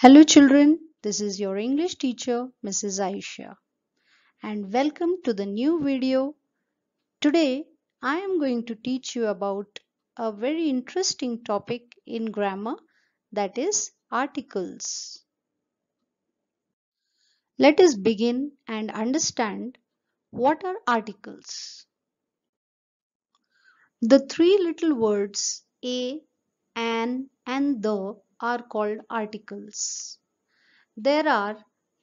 Hello children, this is your English teacher Mrs. Aisha and welcome to the new video. Today I am going to teach you about a very interesting topic in grammar, that is articles. Let us begin and understand what are articles. The three little words a, an and the are called articles. There are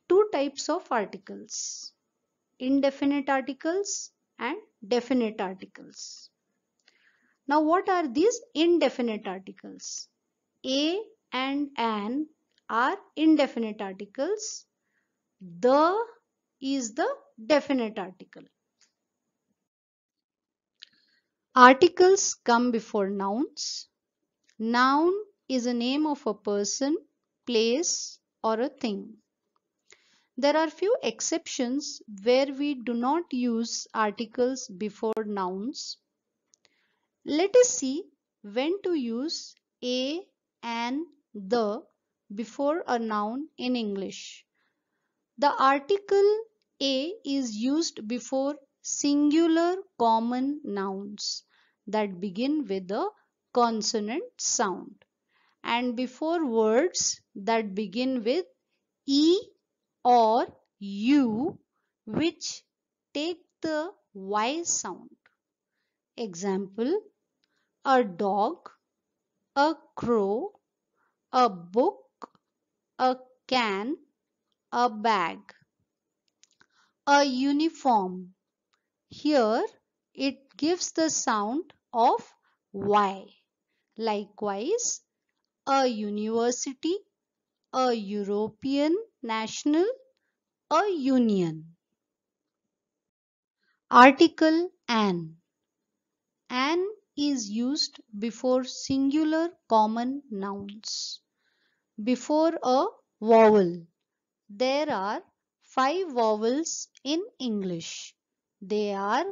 two types of articles: indefinite articles and definite articles. Now, what are these indefinite articles? A and an are indefinite articles. The is the definite article. Articles come before nouns. Noun is a name of a person, place, or a thing. There are few exceptions where we do not use articles before nouns. Let us see when to use a, an, the before a noun in English. The article a is used before singular common nouns that begin with a consonant sound and before words that begin with e or u which take the y sound. Example: a dog, a crow, a book, a can, a bag. A uniform. Here it gives the sound of Y. Likewise, a university, a European national, a union. Article an. An is used before singular common nouns. Before a vowel. There are 5 vowels in English. They are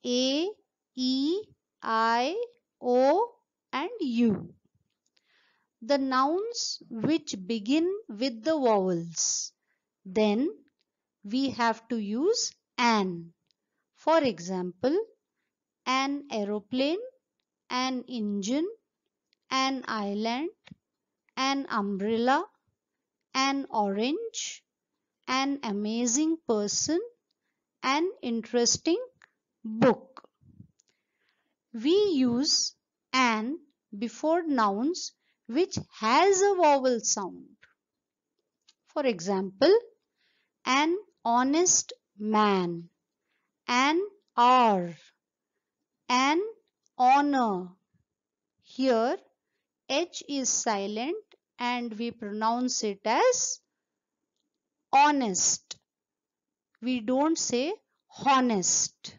A, E, I, O and U. The nouns which begin with the vowels. Then we have to use an. For example, an aeroplane, an engine, an island, an umbrella, an orange, an amazing person, an interesting book. We use an before nouns which has a vowel sound. For example, an honest man, an hour, an honor. Here H is silent and we pronounce it as honest. We don't say honest.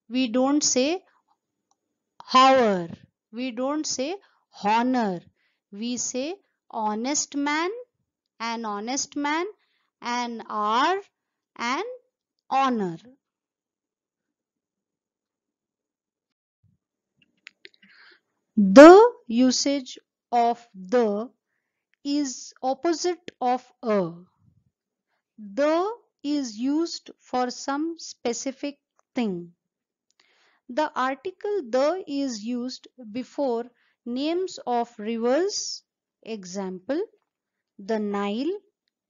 We don't say hour. We don't say honor. We say honest man, an honest man, an hour, an honor. The usage of the is opposite of a. The is used for some specific thing. The article the is used before names of rivers. Example: the Nile,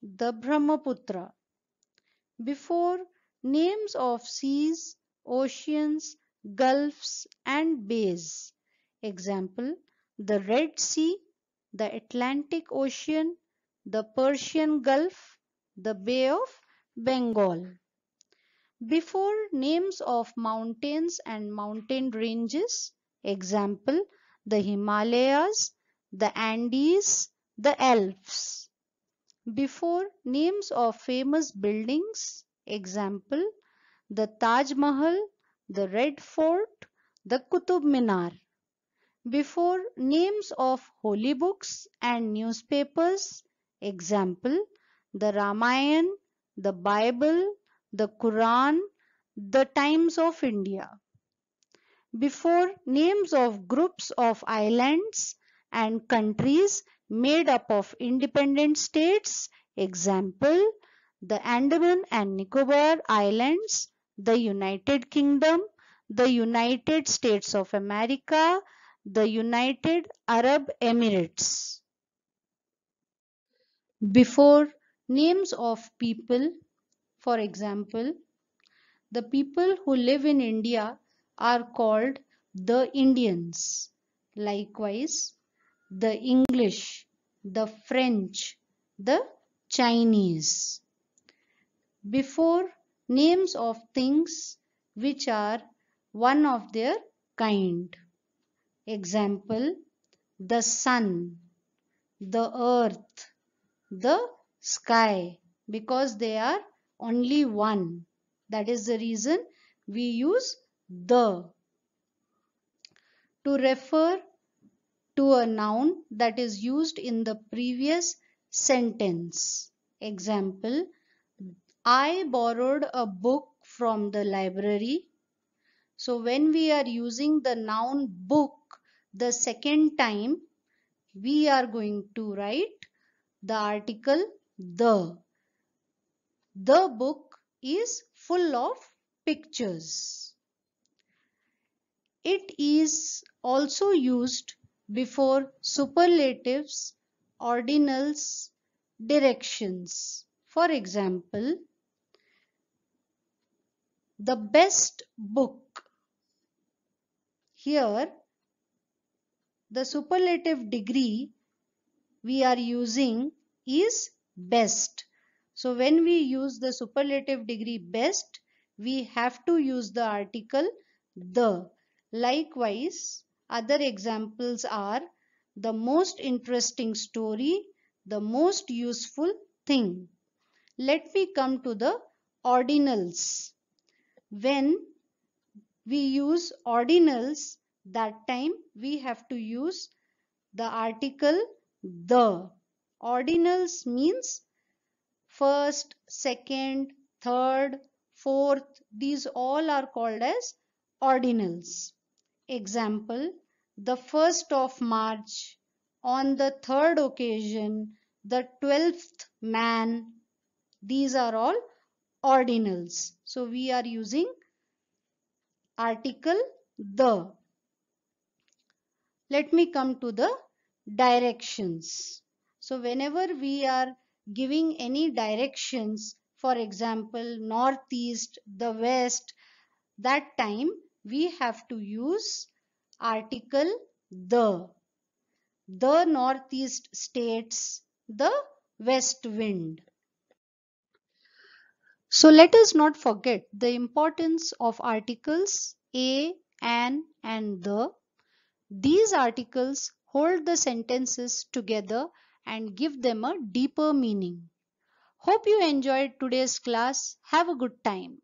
the Brahmaputra. Before names of seas, oceans, gulfs and bays. Example: the Red Sea, the Atlantic Ocean, the Persian Gulf, the Bay of Bengal. Before names of mountains and mountain ranges. Example: the Himalayas, the Andes, the Alps. Before names of famous buildings. Example: the Taj Mahal, the Red Fort, the Qutub Minar. Before names of holy books and newspapers. Example: the Ramayana, the Bible, the Quran, the Times of India. Before names of groups of islands. and countries made up of independent states. Example, the Andaman and Nicobar Islands, the United Kingdom, the United States of America, the United Arab Emirates. Before names of people, for example, the people who live in India are called the Indians. Likewise, the English, the French, the Chinese. Before names of things which are one of their kind. Example, the sun, the earth, the sky, because they are only one. That is the reason we use the to refer to a noun that is used in the previous sentence. Example, I borrowed a book from the library. So when we are using the noun book the second time, we are going to write the article the. The book is full of pictures. It is also used before superlatives, ordinals, directions. For example, the best book. Here, the superlative degree we are using is best. So when we use the superlative degree best, we have to use the article the. Likewise, other examples are the most interesting story, the most useful thing. Let me come to the ordinals. When we use ordinals, that time we have to use the article the. Ordinals means first, second, third, fourth, these all are called as ordinals. Example, the 1st of March, on the third occasion, the 12th man, these are all ordinals. So we are using article the. Let me come to the directions. So whenever we are giving any directions, for example, northeast, the west, that time we have to use article the. The northeast states the west wind. So let us not forget the importance of articles a, an, and the. These articles hold the sentences together and give them a deeper meaning. Hope you enjoyed today's class. Have a good time.